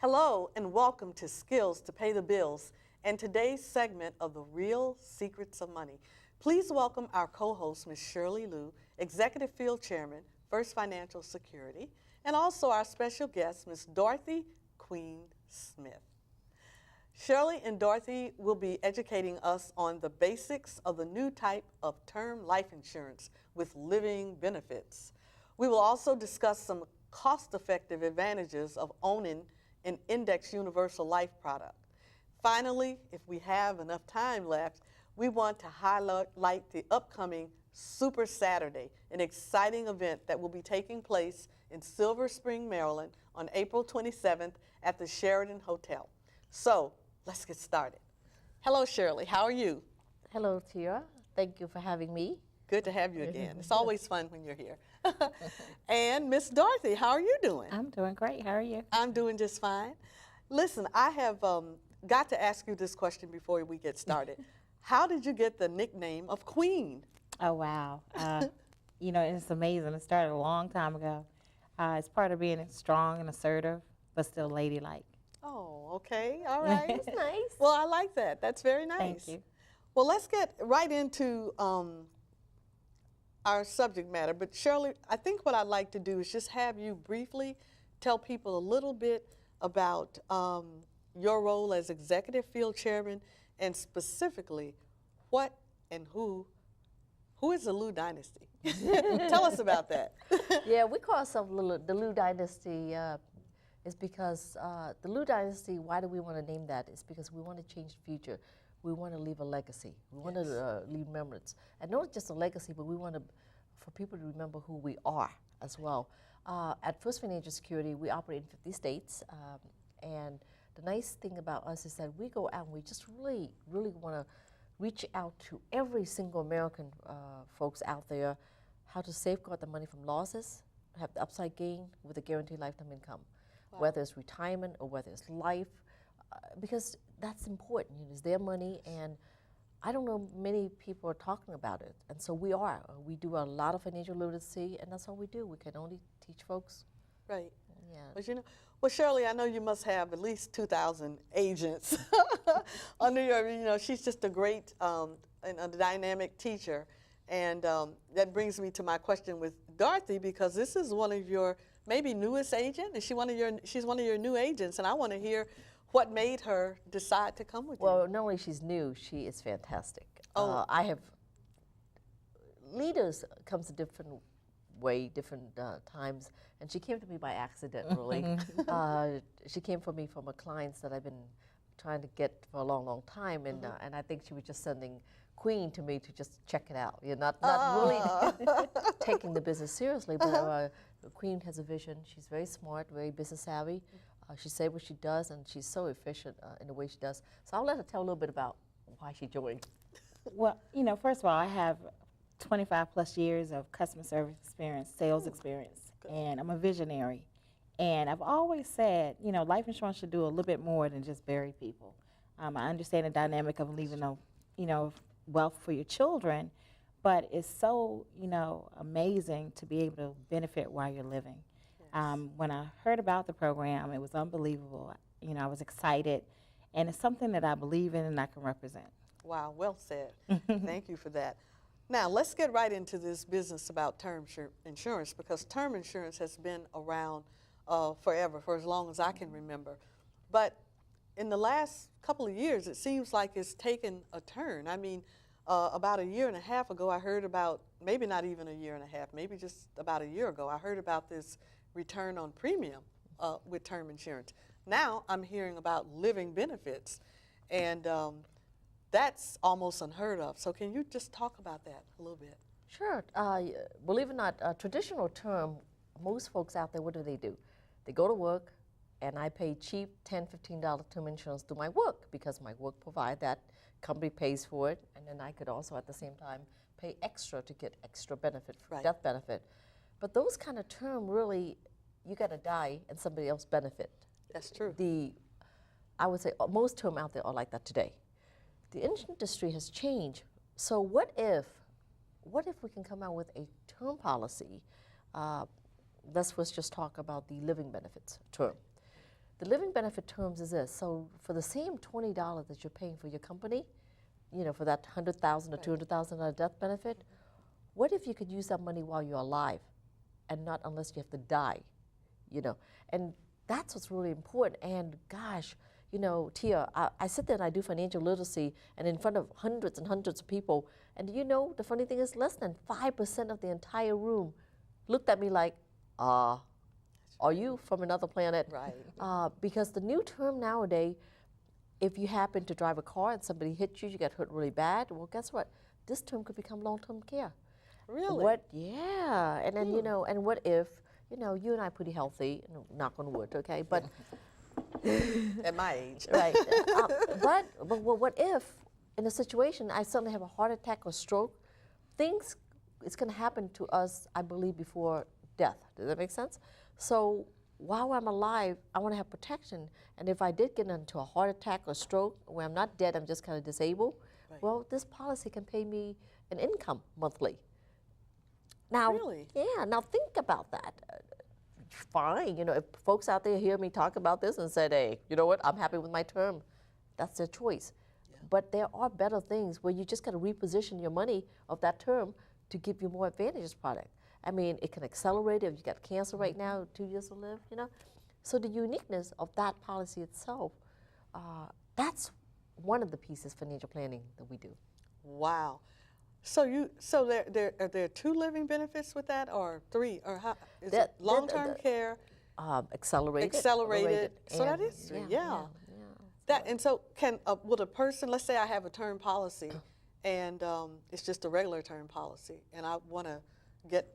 Hello and welcome to Skills to Pay the Bills and today's segment of The Real Secrets of Money. Please welcome our co-host, Ms. Shirley Luu, Executive Field Chairman, First Financial Security, and also our special guest, Ms. Dorothy Queen Smith. Shirley and Dorothy will be educating us on the basics of the new type of term life insurance with living benefits. We will also discuss some cost-effective advantages of owning an index universal life product. Finally, if we have enough time left, we want to highlight the upcoming Super Saturday, an exciting event that will be taking place in Silver Spring, Maryland on April 27th at the Sheraton Hotel. So let's get started. Hello, Shirley. How are you? Hello, Tira. Thank you for having me. Good to have you again. It's always fun when you're here. And Miss Dorothy, how are you doing? I'm doing great. How are you? I'm doing just fine. Listen, I have got to ask you this question before we get started. How did you get the nickname of Queen? Oh, wow. You know, it's amazing. It started a long time ago. It's part of being strong and assertive, but still ladylike. Oh, okay. All right. That's nice. Well, I like that. That's very nice. Thank you. Well, let's get right into our subject matter. But Shirley, I think what I'd like to do is just have you briefly tell people a little bit about your role as Executive Field Chairman and specifically what and who is the Luu dynasty? Tell us about that. Yeah, we call ourselves the Luu dynasty. Is because the Luu dynasty, why do we want to name that? It's because we want to change the future. We want to leave a legacy. We want to leave remembrance. And not just a legacy, but we want for people to remember who we are as well. At First Financial Security, we operate in 50 states. And the nice thing about us is that we go out and we just really, really want to reach out to every single American folks out there, how to safeguard the money from losses, have the upside gain with a guaranteed lifetime income. Wow. Whether it's retirement or whether it's life, because that's important. You know, it's their money, and I don't know many people are talking about it, and so we are. We do a lot of financial literacy, and that's all we do. We can only teach folks. Right. Yeah. But you know, well, Shirley, I know you must have at least 2,000 agents under your. You know, she's just a great and a dynamic teacher, and that brings me to my question with Dorothy, because this is one of your maybe newest agent, and she's one of your new agents, and I want to hear what made her decide to come with you. Well, not only she's new, she is fantastic. Oh. I have leaders comes a different way, different times, and she came to me by accident, really. She came for me from a clients that I've been trying to get for a long, long time, and and I think she was just sending Queen to me to just check it out. You're not really taking the business seriously, but Queen has a vision. She's very smart, very business savvy. She says what she does, and she's so efficient in the way she does. So I'll let her tell a little bit about why she joined. Well, you know, first of all, I have 25 plus years of customer service experience, sales experience, and I'm a visionary. And I've always said, you know, life insurance should do a little bit more than just bury people. I understand the dynamic of leaving wealth for your children, but it's so, you know, amazing to be able to benefit while you're living. Yes. When I heard about the program, it was unbelievable. You know, I was excited, and it's something that I believe in and I can represent. Wow, well said. Thank you for that. Now, let's get right into this business about term insurance, because term insurance has been around forever, for as long as I can remember. But in the last couple of years, it seems like it's taken a turn. I mean, about a year and a half ago, I heard about, maybe not even a year and a half, maybe just about a year ago, I heard about this return on premium with term insurance. Now I'm hearing about living benefits, and that's almost unheard of. So can you just talk about that a little bit? Sure. Believe it or not, a traditional term, most folks out there, what do? They go to work, and I pay cheap $10, $15 term insurance to my work because my work provides that, company pays for it, and then I could also at the same time pay extra to get extra benefit, death benefit. But those kind of term, really, you got to die and somebody else benefit. That's true. I would say most term out there are like that today. The industry has changed. So what if we can come out with a term policy? Let's just talk about the living benefits term. The living benefit terms is this. So for the same $20 that you're paying for your company, you know, for that $100,000 or $200,000 death benefit, what if you could use that money while you're alive and not unless you have to die, you know? And that's what's really important. And gosh, you know, Tia, I sit there and I do financial literacy and in front of hundreds and hundreds of people. And you know, the funny thing is less than 5% of the entire room looked at me like, are you from another planet? Right. Because the new term nowadays, if you happen to drive a car and somebody hit you, you get hurt really bad, well, guess what? This term could become long-term care. Really? What? Yeah. And then, you know, and what if, you know, you and I are pretty healthy, knock on wood, okay? But At my age. right. But what if, in a situation, I suddenly have a heart attack or stroke, it's going to happen to us, I believe, before death. Does that make sense? So while I'm alive, I want to have protection. And if I did get into a heart attack or stroke, where I'm not dead, I'm just kind of disabled, well, this policy can pay me an income monthly. Now, Really? yeah, now think about that. Fine, you know, if folks out there hear me talk about this and said, hey, you know what, I'm happy with my term, that's their choice. Yeah. But there are better things where you just got to reposition your money of that term to give you more advantageous product. I mean, it can accelerate it if you got cancer right now, 2 years to live, you know. So the uniqueness of that policy itself, that's one of the pieces of financial planning that we do. Wow. So are there 2 living benefits with that, or 3, or how is it long-term care? Accelerated. So that is 3. Yeah. That, and so would a person, let's say I have a term policy, and it's just a regular term policy, and I want to get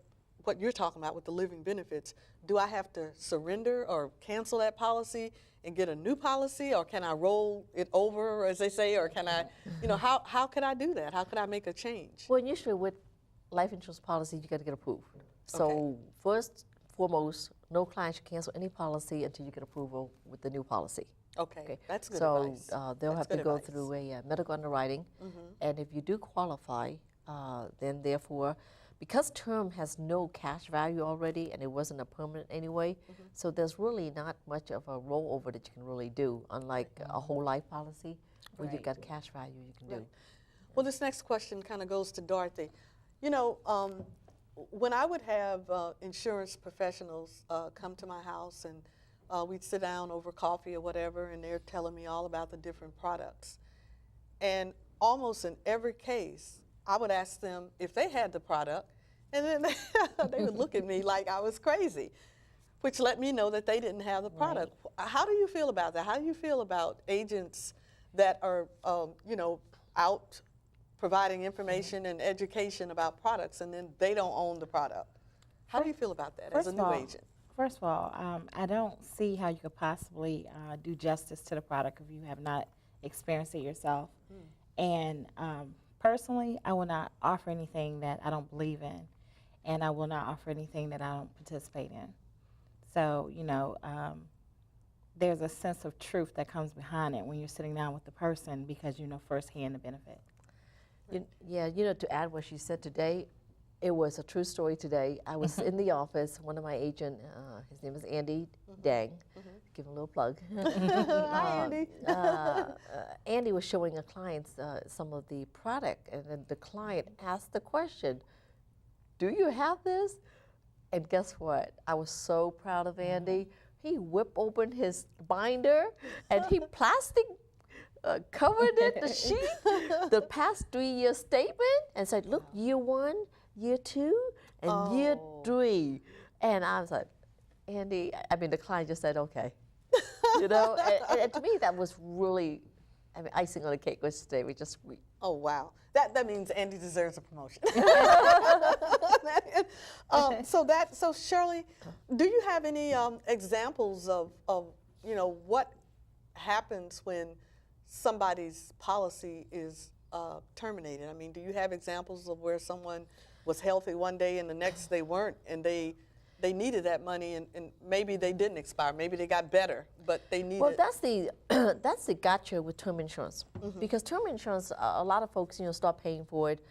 what you're talking about with the living benefits, do I have to surrender or cancel that policy and get a new policy, or can I roll it over, as they say, or can I, you know, how could I do that? How could I make a change? Well, usually with life insurance policy, you got to get approved. So first, foremost, no client should cancel any policy until you get approval with the new policy. Okay. That's good advice. So they'll have to go through a medical underwriting, and if you do qualify, then therefore, because term has no cash value already and it wasn't a permanent anyway, so there's really not much of a rollover that you can really do, unlike a whole life policy where you've got cash value you can do. Well, this next question kind of goes to Dorothy. You know, when I would have insurance professionals come to my house and we'd sit down over coffee or whatever, and they're telling me all about the different products. And almost in every case, I would ask them if they had the product, and then they would look at me like I was crazy, which let me know that they didn't have the product. How do you feel about that? How do you feel about agents that are, you know, out providing information and education about products, and then they don't own the product? How do you feel about that as a new agent? First of all, I don't see how you could possibly do justice to the product if you have not experienced it yourself. And personally, I will not offer anything that I don't believe in, and I will not offer anything that I don't participate in. So, you know, there's a sense of truth that comes behind it when you're sitting down with the person because you know firsthand the benefit. Yeah, you know, to add what she said today, it was a true story today. I was in the office, one of my agent, his name is Andy Dang, give him a little plug. Hi, Andy. Andy was showing a client some of the product, and then the client asked the question, do you have this? And guess what? I was so proud of Andy. He whipped open his binder, and he plastic covered it, the sheet, the past 3-year statement, and said, look, year 1, year 2, and year 3. And I was like, Andy, I mean, the client just said, okay. You know, and to me, that was really, I mean, icing on the cake was today. We just sweet. Oh, wow. That means Andy deserves a promotion. So Shirley, do you have any examples of, you know, what happens when somebody's policy is terminated? I mean, do you have examples of where someone was healthy one day and the next they weren't, and they needed that money, and maybe they didn't expire, maybe they got better, but they needed. Well, that's the gotcha with term insurance, because term insurance, a lot of folks, you know, start paying for it,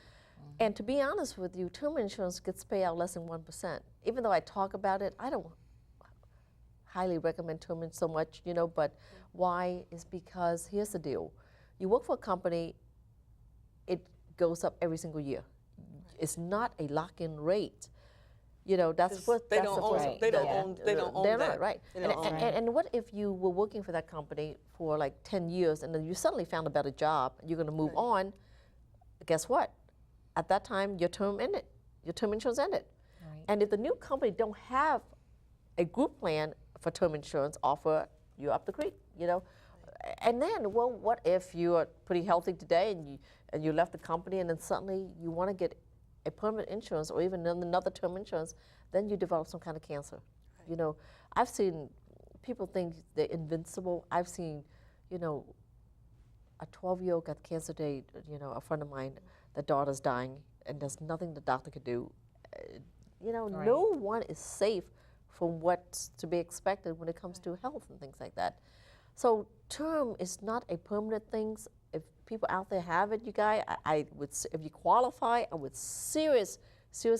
and to be honest with you, term insurance gets paid out less than 1%. Even though I talk about it, highly recommend term so much, you know, but why is because here's the deal. You work for a company, it goes up every single year. It's not a lock-in rate. You know, that's what they don't own Right. they don't Yeah. own they don't own they're that. not, right. They don't own that. And what if you were working for that company for like 10 years and then you suddenly found a better job and you're going to move on? Guess what? At that time, your term ended. Your term insurance ended. Right. And if the new company don't have a group plan for term insurance offer, you're up the creek, you know? And then, well, what if you are pretty healthy today and you left the company and then suddenly you want to get a permanent insurance or even another term insurance, then you develop some kind of cancer. You know, I've seen people think they're invincible. I've seen, you know, a 12-year-old got cancer today, you know, a friend of mine, the daughter's dying and there's nothing the doctor could do. You know, Right. no one is safe from what's to be expected when it comes to health and things like that. So term is not a permanent thing. If people out there have it, you guys, I would, if you qualify, I would serious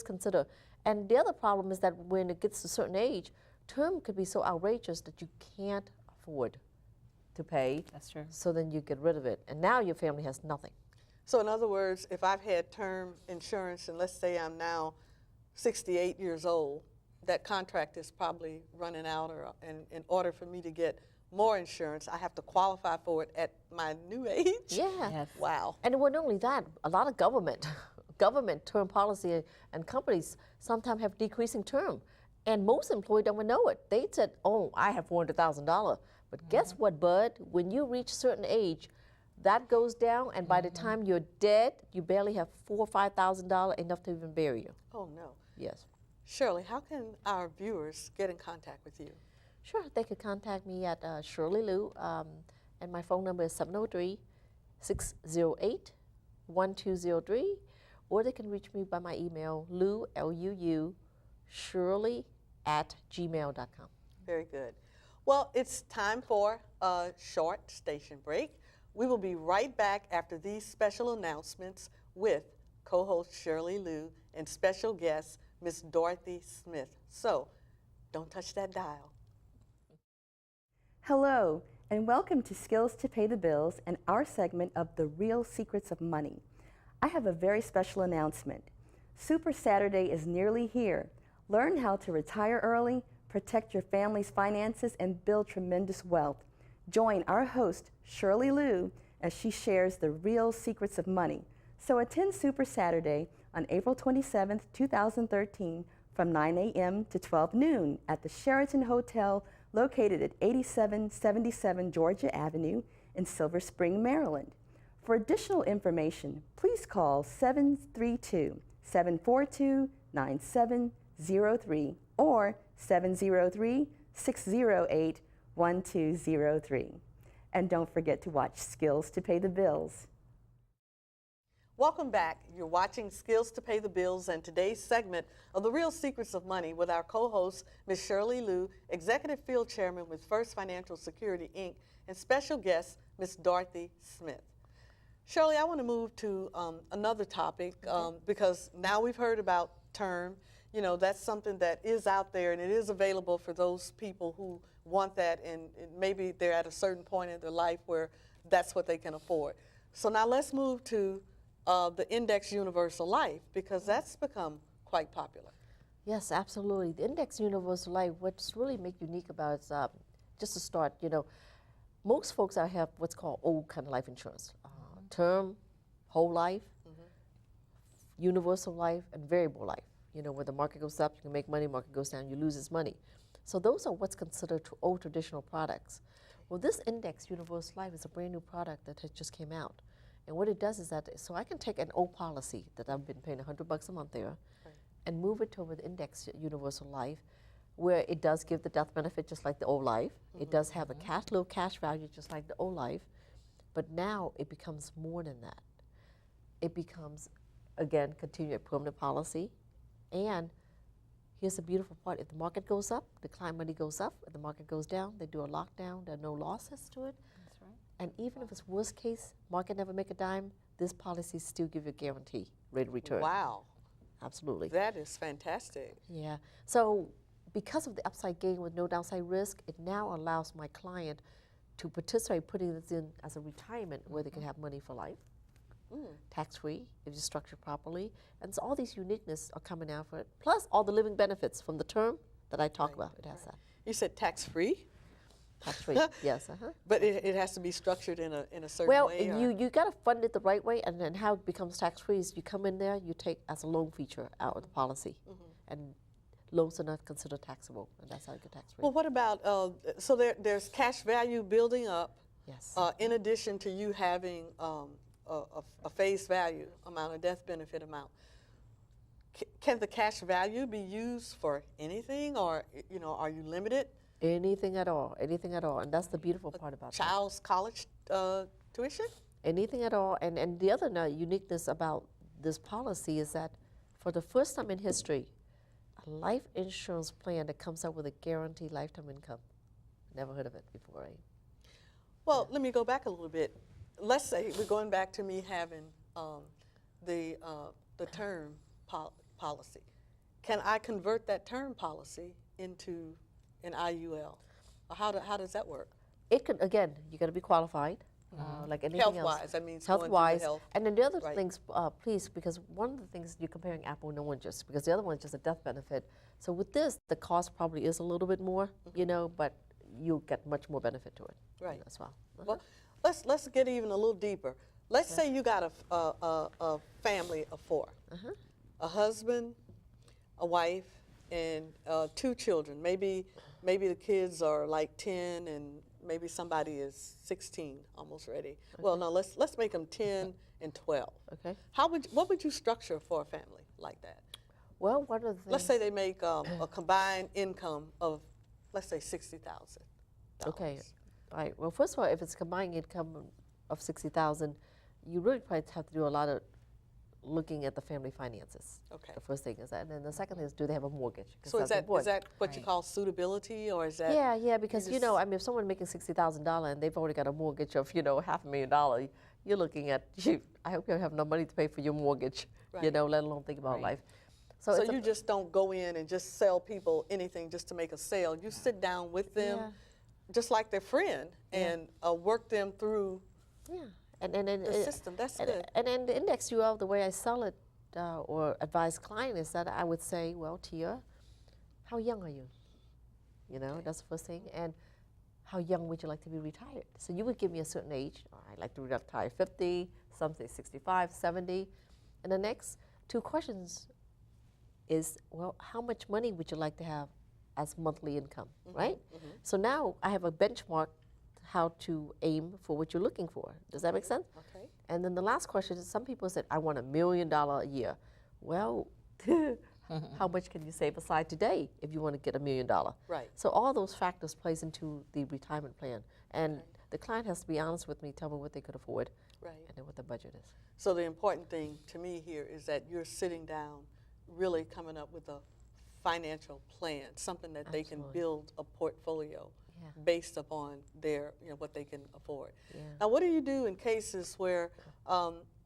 consider. And the other problem is that when it gets to a certain age, term could be so outrageous that you can't afford to pay. That's true. So then you get rid of it. And now your family has nothing. So in other words, if I've had term insurance and let's say I'm now 68 years old, that contract is probably running out, or and in order for me to get more insurance, I have to qualify for it at my new age? Yeah. Yes. Wow. And it wasn't only that, a lot of government term policy and companies sometimes have decreasing term. And most employees don't even know it. They said, oh, I have $400,000. But guess what, bud? When you reach a certain age, that goes down, and by the time you're dead, you barely have $4,000 or $5,000 enough to even bury you. Oh, no. Yes. Shirley, how can our viewers get in contact with you? Sure, they could contact me at Shirley Luu, and my phone number is 703-608-1203, or they can reach me by my email, Luu, L-U-U, Shirley@gmail.com. Very good. Well, it's time for a short station break. We will be right back after these special announcements with co-host Shirley Luu and special guest Miss Dorothy Smith. So, don't touch that dial. Hello, and welcome to Skills to Pay the Bills and our segment of The Real Secrets of Money. I have a very special announcement. Super Saturday is nearly here. Learn how to retire early, protect your family's finances, and build tremendous wealth. Join our host, Shirley Luu, as she shares the real secrets of money. So attend Super Saturday on April 27th, 2013 from 9 a.m. to 12 noon at the Sheraton Hotel located at 8777 Georgia Avenue in Silver Spring, Maryland. For additional information, please call 732-742-9703 or 703-608-1203. And don't forget to watch Skills to Pay the Bills. Welcome back. You're watching Skills to Pay the Bills and today's segment of The Real Secrets of Money with our co-host, Ms. Shirley Luu, Executive Field Chairman with First Financial Security, Inc., and special guest, Ms. Dorothy Smith. Shirley, I want to move to another topic because now we've heard about term. You know, that's something that is out there and it is available for those people who want that, and maybe they're at a certain point in their life where that's what they can afford. So now let's move to the Index Universal Life, because that's become quite popular. Yes, absolutely. The Index Universal Life, what's really make unique about it is, just to start, you know, most folks out have what's called old kind of life insurance. Term, whole life, universal life, and variable life. You know, when the market goes up, you can make money, market goes down, you lose its money. So those are what's considered old traditional products. Well, this Index Universal Life is a brand new product that has just came out. And what it does is that, so I can take an old policy that I've been paying $100 a month there, and move it over the Index Universal Life, where it does give the death benefit just like the old life. It does have a little cash value just like the old life, but now it becomes more than that. It becomes, again, continue a permanent policy, and here's the beautiful part. If the market goes up, the client money goes up. If the market goes down, they do a lockdown. There are no losses to it. That's right. And even if it's worst case, market never make a dime, this policy still give you a guarantee rate of return. Wow, Absolutely. that is fantastic. Yeah. So because of the upside gain with no downside risk, it now allows my client to participate putting this in as a retirement where they can have money for life, tax-free if it's structured properly. And so all these uniqueness are coming out for it, plus all the living benefits from the term that I talk about. It has that. You said tax-free? Tax-free, yes. But it has to be structured in a certain Well, way? you got to fund it the right way, and then how it becomes tax-free is you come in there, you take as a loan feature out of the policy, and loans are not considered taxable, and that's how you get tax-free. Well, what about, so there's cash value building up, Yes. in addition to you having a face value amount, a death benefit amount. Can the cash value be used for anything, or, you know, are you limited? Anything at all, and that's the beautiful part about that. Child's college tuition? Anything at all, and the other uniqueness about this policy is that for the first time in history, a life insurance plan that comes out with a guaranteed lifetime income. Never heard of it before, right? Well, let me go back a little bit. Let's say we're going back to me having the term policy. Can I convert that term policy into an IUL? Or how does that work? It could, again, you got to be qualified, like anything else. Health-wise, that means going through the health-wise, health. and then the other Right. things, please, because one of the things you're comparing apple and oranges, because the other one is just a death benefit. So with this, the cost probably is a little bit more, you know, but you'll get much more benefit to it. Right. As well. Well, let's get even a little deeper. Let's say you got a family of four, a husband, a wife, and 2 children. Maybe the kids are like 10, and maybe somebody is 16, almost ready. Well, no, let's make them 10 and 12. Okay. What would you structure for a family like that? Well, one of the things. Let's say they make a combined income of, let's say, $60,000. Okay. All right. Well, first of all, if it's combined income of $60,000, you really probably have to do a lot of looking at the family finances. Okay. The first thing is that, and then the second thing is, do they have a mortgage? 'Cause So is that's important. that what you call suitability, or is that? Yeah, because you know, I mean, if someone making $60,000 and they've already got a mortgage of, you know, $500,000, you're looking at, I hope you have enough money to pay for your mortgage, you Right. know, let alone think about life. So it's you just don't go in and just sell people anything just to make a sale. You sit down with them, Yeah. just like their friend, and work them through Yeah, and the system. That's good. And then the index UL, the way I sell it or advise client is that I would say, well, Tia, how young are you? You know, that's the first thing. And how young would you like to be retired? So you would give me a certain age. Oh, I'd like to retire 50, some say 65, 70. And the next 2 questions is, well, how much money would you like to have as monthly income, right? So now I have a benchmark how to aim for what you're looking for. Does that make sense? Okay. And then the last question is, some people said, I want $1 million a year. Well, how much can you save aside today if you want to get $1 million? Right. So all those factors plays into the retirement plan. And the client has to be honest with me, tell me what they could afford, Right. and then what the budget is. So the important thing to me here is that you're sitting down, really coming up with a financial plan, something that they can Absolutely. build a portfolio Yeah. based upon their, what they can afford. Yeah. Now, what do you do in cases where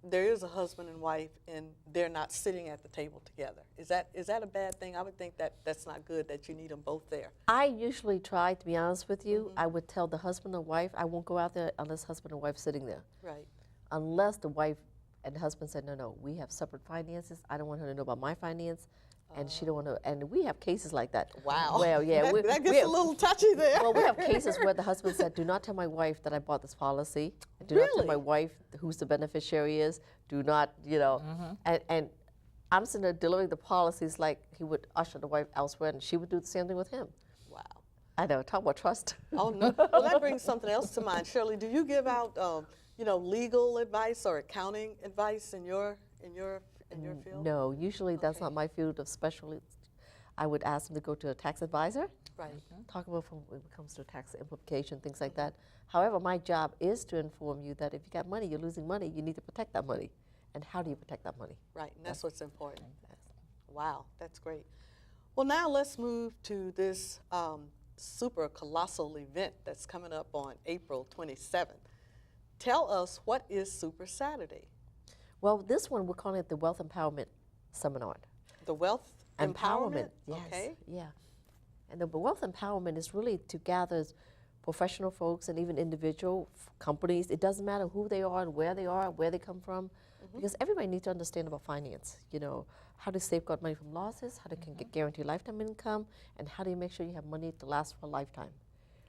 there is a husband and wife and they're not sitting at the table together? Is that a bad thing? I would think that that's not good, that you need them both there. I usually try, to be honest with you, I would tell the husband or wife, I won't go out there unless husband and wife sitting there. Right. Unless the wife and the husband said, no, we have separate finances. I don't want her to know about my finance, and she don't want to. And we have cases like that. Wow. Well, yeah, that gets a little touchy there. Well, we have cases where the husband said, do not tell my wife that I bought this policy. Do not tell my Really? wife who's the beneficiary is. Do not, and I'm sitting there delivering the policies like he would usher the wife elsewhere, and she would do the same thing with him. Wow. I know, talk about trust. Oh, no. Well, that brings something else to mind. Shirley, do you give out, legal advice or accounting advice in your field? No, usually that's Okay. not my field of specialty. I would ask them to go to a tax advisor, Right. talk about when it comes to tax implication, things like that. However, my job is to inform you that if you got money, you're losing money, you need to protect that money. And how do you protect that money? Right, and that's what's important. Wow, that's great. Well, now let's move to this super colossal event that's coming up on April 27th. Tell us, what is Super Saturday? Well, this one, we're calling it the Wealth Empowerment Seminar. The Wealth Empowerment? Yes. Okay. Yeah. And the wealth empowerment is really to gather professional folks and even individual companies. It doesn't matter who they are and where they come from, because everybody needs to understand about finance. You know, how to safeguard money from losses, how to can get guaranteed lifetime income, and how do you make sure you have money to last for a lifetime.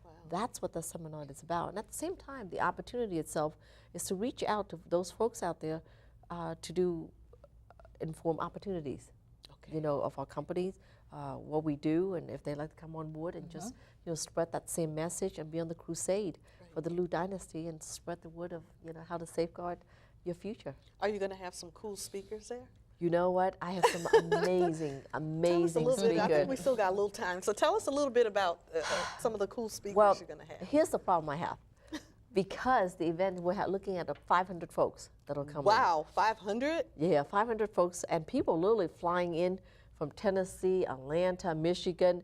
Wow. That's what the seminar is about. And at the same time, the opportunity itself is to reach out to those folks out there to do inform opportunities, you know, of our companies, what we do, and if they'd like to come on board and just, you know, spread that same message and be on the crusade for the Luu dynasty and spread the word of, you know, how to safeguard your future. Are you going to have some cool speakers there? You know what? I have some amazing, amazing Tell us a little bit. I think speakers. we still got a little time. So tell us a little bit about some of the cool speakers Well, you're going to have. here's the problem I have. Because the event, we're looking at 500 folks that'll come in. Wow, 500? Yeah, 500 folks, and people literally flying in from Tennessee, Atlanta, Michigan.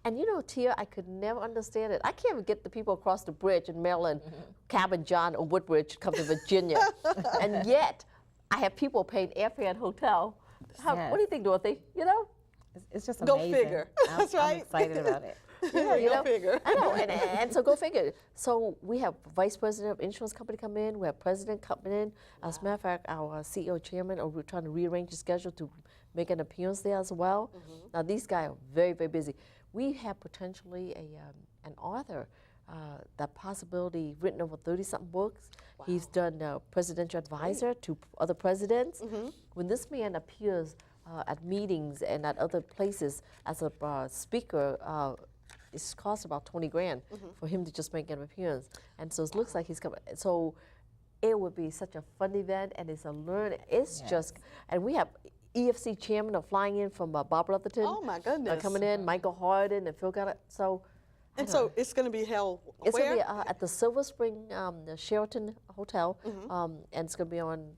And you know, Tia, I could never understand it. I can't even get the people across the bridge in Maryland, Cabin John or Woodbridge, come to Virginia. And yet, I have people paying airfare and hotel. What do you think, Dorothy? You know? It's just Go amazing. figure. That's right. I'm excited about it. Yeah, You go know? figure. I know, and so go figure. So we have vice president of insurance company come in, we have president coming in. As a matter of fact, our CEO chairman, we're trying to rearrange the schedule to make an appearance there as well. Now these guys are very, very busy. We have potentially an author, that possibility written over 30-something books. Wow. He's done presidential advisor to other presidents. When this man appears at meetings and at other places as a speaker, it costs about 20 grand for him to just make an appearance. And so it looks like he's coming. So it would be such a fun event, and it's a learn. It's just, and we have EFC chairman are flying in from Bob Rutherford. Oh my goodness. Coming in, Michael Harden and Phil Goddard. So, And so it's going to be held it's where? going to be at the Silver Spring the Sheraton Hotel, and it's going to be on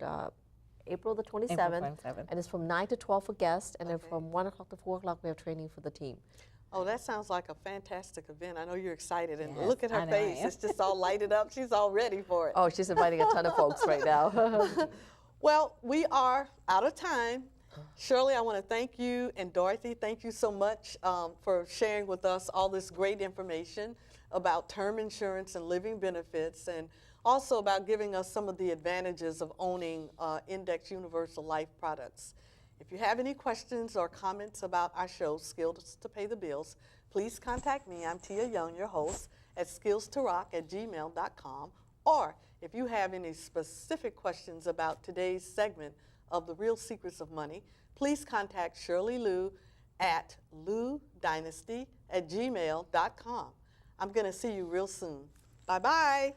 April the 27th, and it's from 9 to 12 for guests, and then from 1 o'clock to 4 o'clock we have training for the team. Oh, that sounds like a fantastic event. I know you're excited, and Yes, look at her I know I face. am. It's just all lighted up. She's all ready for it. Oh, she's inviting a ton of folks right now. Well, we are out of time. Shirley, I want to thank you, and Dorothy, thank you so much for sharing with us all this great information about term insurance and living benefits, and also about giving us some of the advantages of owning Index Universal Life products. If you have any questions or comments about our show, Skills to Pay the Bills, please contact me. I'm Tia Young, your host, at skillstorock@gmail.com. Or if you have any specific questions about today's segment of The Real Secrets of Money, please contact Shirley Luu at LouDynasty@gmail.com. I'm going to see you real soon. Bye-bye.